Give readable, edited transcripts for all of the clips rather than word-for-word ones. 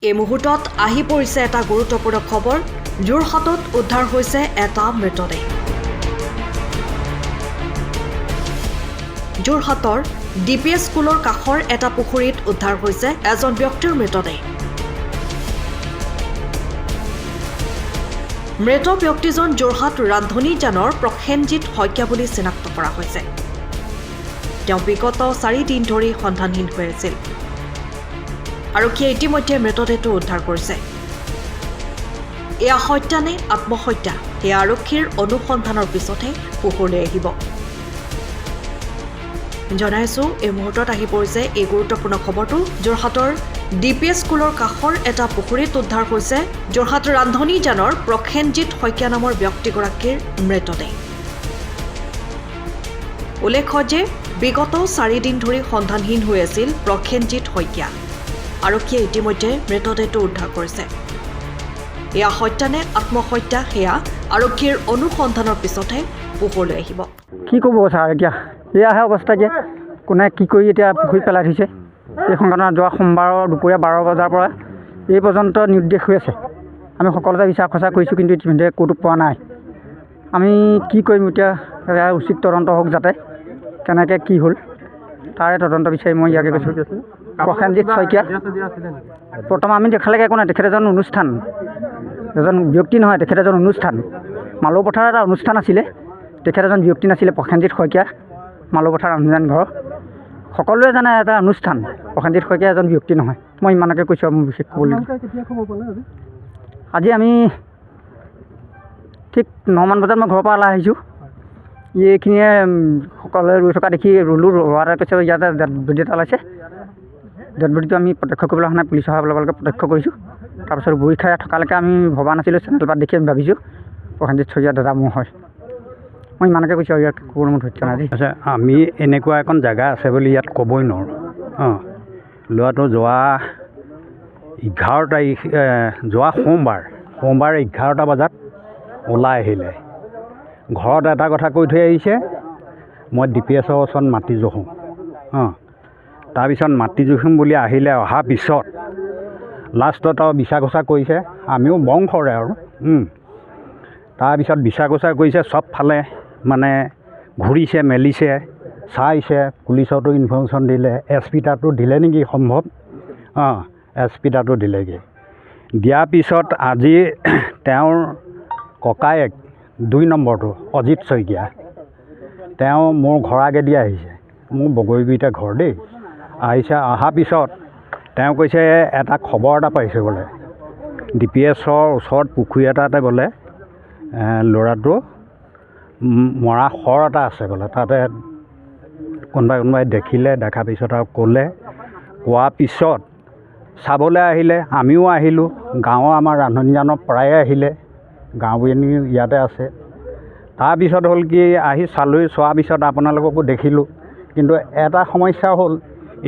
এই মুহূৰ্তত আহি পৰিছে এটা গুৰুত্বপূৰ্ণ খবৰ। যোৰহাটত উদ্ধাৰ হৈছে এটা মৃতদেহ। যোৰহাটৰ ডিপিএছ স্কুলৰ কাষৰ এটা পুখুৰীত উদ্ধাৰ হৈছে এজন ব্যক্তিৰ মৃতদেহ। মৃত ব্যক্তিজন যোৰহাট ৰান্ধনীজানৰ প্ৰসেনজিৎ শইকীয়া বুলি চিনাক্ত কৰা হৈছে। তেওঁ বিগত 4 দিন ধৰি সন্ধানহীন হৈ আছিল। আৰক্ষীয়ে ইতিমধ্যে মৃতদেহটো উদ্ধাৰ কৰিছে। এয়া হত্যা নে আত্মহত্যা সেয়া আৰক্ষীৰ অনুসন্ধানৰ পিছতহে পোহৰলৈ আহিব। জনাইছো এই মুহূৰ্তত আহি পৰিছে এই গুৰুত্বপূৰ্ণ খবৰটো। যোৰহাটৰ ডিপিএছ স্কুলৰ কাষৰ এটা পুখুৰীত উদ্ধাৰ হৈছে যোৰহাট ৰান্ধনীজানৰ প্ৰসেনজিৎ শইকীয়া নামৰ ব্যক্তিগৰাকীৰ মৃতদেহ। উল্লেখ্য যে বিগত 4 দিন ধৰি সন্ধানহীন হৈ আছিল প্ৰসেনজিৎ শইকীয়া। আৰক্ষীয়ে ইতিমধ্যে মৃতদেহটো উদ্ধাৰ কৰিছে। এয়া হত্যা নে আত্মহত্যা সেয়া আৰক্ষীৰ অনুসন্ধানৰ পিছতহে পোহৰলৈ আহিব। কি ক'ব ছাৰ, এতিয়া এয়াহে অৱস্থা যে কোনে কি কৰি এতিয়া পুখুৰী পেলাই থৈছে। এই সংঘটনা যোৱা সোমবাৰৰ দুপৰীয়া 12 বজাৰ পৰা এই পৰ্যন্ত নিৰ্দেশ হৈ আছে। আমি সকলোতে বিচাৰ খৰচা কৰিছোঁ, কিন্তু ইতিমধ্যে ক'তো পোৱা নাই। আমি কি কৰিম এতিয়া, ইয়াৰ উচিত তদন্ত হওক, যাতে কেনেকৈ কি হ'ল তাৰে তদন্ত বিচাৰি মই ইয়াকে কৈছোঁ। প্ৰসেনজিৎ শইকীয়া বৰ্তমান আমি দেখালৈকে একো নাই। তেখেত এজন অনুষ্ঠান, এজন ব্যক্তি নহয়, তেখেত এজন অনুষ্ঠান। মালৌপথাৰ এটা অনুষ্ঠান আছিলে, তেখেত এজন ব্যক্তি নাছিলে। প্ৰসেনজিৎ শইকীয়া মালৌপথাৰ ৰান্ধনীজান ঘৰ সকলোৱে জানে এটা অনুষ্ঠান। প্ৰসেনজিৎ শইকীয়া এজন ব্যক্তি নহয়। মই ইমানকে কৈছোঁ আৰু মোৰ বিশেষ ক'বলৈ। আজি আমি ঠিক 9 মান বজাত মই ঘৰৰ পৰা ওলাই আহিছোঁ। এইখিনিয়ে সকলোৱে ৰৈ থকা দেখি ৰুলোঁ। ৰোৱাতে কৈছে ইয়াতে ডেড বডি এটা ওলাইছে। ডেড বডিটো আমি প্ৰত্যক্ষ কৰিবলৈ অহা নাই, পুলিচ অহাৰ লগে লগে প্ৰত্যক্ষ কৰিছোঁ। তাৰপিছত বহি খাই থকালৈকে আমি ভবা নাছিলোঁ। চেনেল পাত দেখি আমি ভাবিছোঁ প্ৰসেনজিৎ শইকীয়া দাদা মোৰ হয়। মই ইমানকে কৈছোঁ আৰু ইয়াত কোনো মোৰ ধৈৰ্য নাই দেই। আচ্ছা, আমি এনেকুৱা এখন জেগা আছে বুলি ইয়াত ক'বই নোৱাৰোঁ। ল'ৰাটো যোৱা 11 তাৰিখ, যোৱা সোমবাৰ 11টা বজাত ওলাই আহিলে। ঘৰত এটা কথা কৈ থৈ আহিছে, মই ডিপিএছৰ ওচৰত মাটি জোখোঁ। তাৰপিছত মাটি জোখিম বুলি আহিলে। অহাৰ পিছত লাষ্টত আৰু বিচাৰ খোচা কৰিছে। আমিও বংশৰে আৰু তাৰপিছত বিচাৰ খোচা কৰিছে। চবফালে মানে ঘূৰিছে মেলিছে, চাইছে। পুলিচতো ইনফৰ্মেশ্যন দিলে, SP তাতো দিলে নেকি সম্ভৱ। SP তাতো দিলেগৈ। দিয়াৰ পিছত আজি তেওঁৰ ককায়েক 2 নম্বৰটো অজিত শইকীয়া, তেওঁ মোৰ ঘৰ আগেদি আহিছে। মোৰ বগৰীবিৰিতে ঘৰ দেই। আহিছে। অহাৰ পিছত তেওঁ কৈছে এটা খবৰ এটা পাইছে বোলে, ডিপিএছৰ ওচৰত পুখুৰী এটাতে বোলে ল'ৰাটো মৰা শৰ এটা আছে বোলে। তাতে কোনোবাই দেখিলে। দেখাৰ পিছত আৰু ক'লে। কোৱাৰ পিছত চাবলৈ আহিলে। আমিও আহিলোঁ। গাঁৱৰ আমাৰ ৰান্ধনীজানৰ প্ৰায়ে আহিলে। গাঁওবুঢ়ী ইয়াতে আছে। তাৰপিছত হ'ল কি, আহি চালোঁ। চোৱাৰ পিছত আপোনালোককো দেখিলোঁ। কিন্তু এটা সমস্যা হ'ল,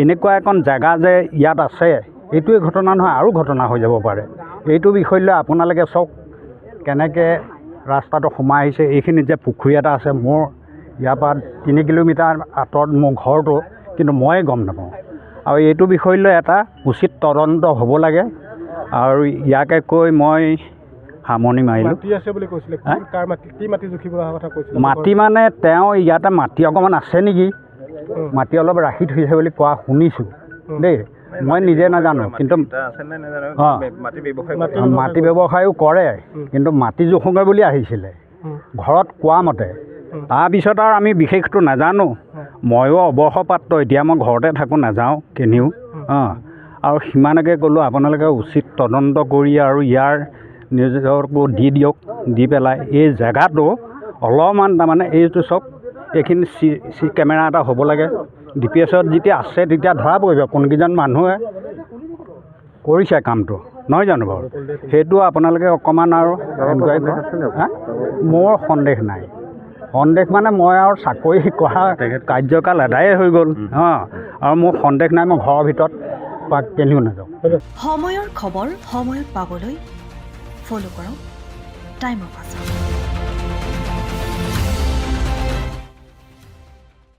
এনেকুৱা এখন জেগা যে ইয়াত আছে, এইটোৱে ঘটনা নহয়, আৰু ঘটনা হৈ যাব পাৰে। এইটো বিষয় লৈ আপোনালোকে চাওক কেনেকৈ ৰাস্তাটো সোমাই আহিছে। এইখিনিত যে পুখুৰী এটা আছে, মোৰ ইয়াৰ পৰা 3 কিলোমিটাৰ আঁতৰত মোৰ ঘৰটো, কিন্তু ময়ে গম নাপাওঁ। আৰু এইটো বিষয় লৈ এটা উচিত তদন্ত হ'ব লাগে। আৰু ইয়াকে কৈ মই সামৰণি মাৰিলোঁ। মাটি মানে তেওঁ ইয়াতে মাটি অকণমান আছে নেকি, মাটি অলপ ৰাখি থৈছে বুলি কোৱা শুনিছোঁ দেই। মই নিজে নাজানো, কিন্তু মাটি ব্যৱসায়ো কৰে। কিন্তু মাটি জোখোগে বুলি আহিছিলে ঘৰত কোৱা মতে। তাৰপিছত আৰু আমি বিশেষটো নাজানো। ময়ো অৱসৰপ্ৰাপ্ত, এতিয়া মই ঘৰতে থাকোঁ, নাযাওঁ কেনিও। আৰু সিমানকে ক'লোঁ, আপোনালোকে উচিত তদন্ত কৰি আৰু ইয়াৰ নিজকো দি দিয়ক। দি পেলাই এই জেগাটো অলপমান তাৰমানে এইটো চব এইখিনি চি কেমেৰা এটা হ'ব লাগে। ডিপিএছত যেতিয়া আছে তেতিয়া ধৰা পৰিব কোনকেইজন মানুহে কৰিছে কামটো, নহয় জানো বাৰু? সেইটো আপোনালোকে অকণমান আৰু এনকুৱাৰী কৰক। মোৰ সন্দেহ নাই। সন্দেহ মানে মই আৰু চাকৰি কৰা কাৰ্যকাল আদায়ে হৈ গ'ল। আৰু মোৰ সন্দেহ নাই। মই ঘৰৰ ভিতৰত কেনিও নাযাওঁ। সময়ৰ খবৰ সময়ত পাবলৈ ফ'ল' কৰক টাইম অফ আছাম।